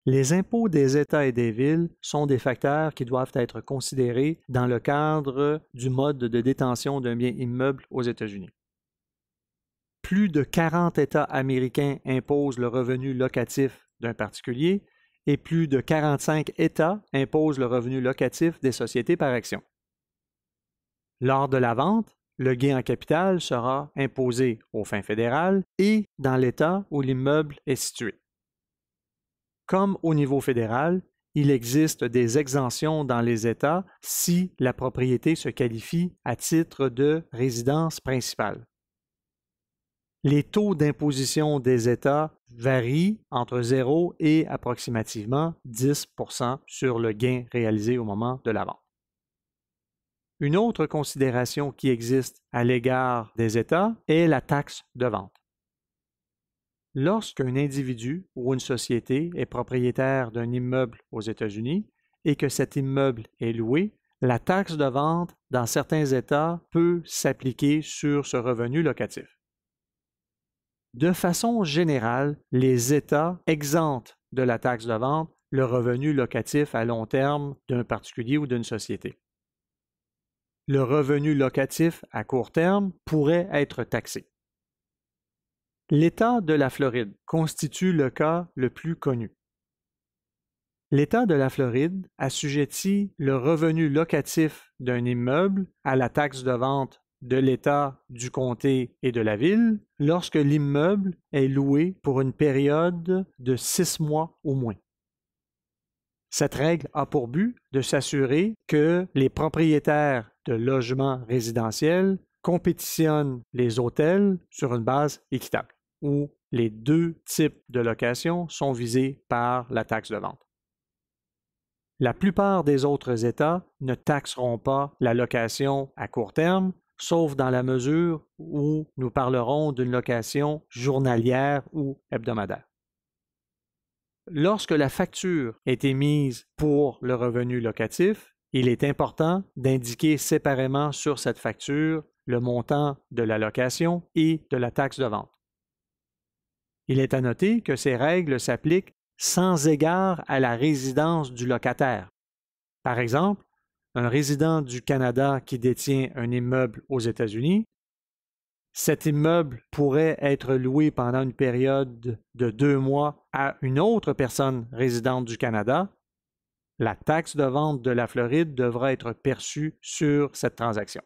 Les impôts des États et des villes sont des facteurs qui doivent être considérés dans le cadre du mode de détention d'un bien immeuble aux États-Unis. Plus de 40 États américains imposent le revenu locatif d'un particulier et plus de 45 États imposent le revenu locatif des sociétés par action. Lors de la vente, le gain en capital sera imposé aux fins fédérales et dans l'État où l'immeuble est situé. Comme au niveau fédéral, il existe des exemptions dans les États si la propriété se qualifie à titre de résidence principale. Les taux d'imposition des États varient entre 0 et approximativement 10% sur le gain réalisé au moment de la vente. Une autre considération qui existe à l'égard des États est la taxe de vente. Lorsqu'un individu ou une société est propriétaire d'un immeuble aux États-Unis et que cet immeuble est loué, la taxe de vente dans certains États peut s'appliquer sur ce revenu locatif. De façon générale, les États exemptent de la taxe de vente le revenu locatif à long terme d'un particulier ou d'une société. Le revenu locatif à court terme pourrait être taxé. L'État de la Floride constitue le cas le plus connu. L'État de la Floride assujettit le revenu locatif d'un immeuble à la taxe de vente de l'État, du comté et de la ville lorsque l'immeuble est loué pour une période de 6 mois au moins. Cette règle a pour but de s'assurer que les propriétaires de logements résidentiels compétitionnent les hôtels sur une base équitable, où les deux types de locations sont visés par la taxe de vente. La plupart des autres États ne taxeront pas la location à court terme, sauf dans la mesure où nous parlerons d'une location journalière ou hebdomadaire. Lorsque la facture est émise pour le revenu locatif, il est important d'indiquer séparément sur cette facture le montant de la location et de la taxe de vente. Il est à noter que ces règles s'appliquent sans égard à la résidence du locataire. Par exemple, un résident du Canada qui détient un immeuble aux États-Unis, cet immeuble pourrait être loué pendant une période de 2 mois à une autre personne résidente du Canada. La taxe de vente de la Floride devra être perçue sur cette transaction.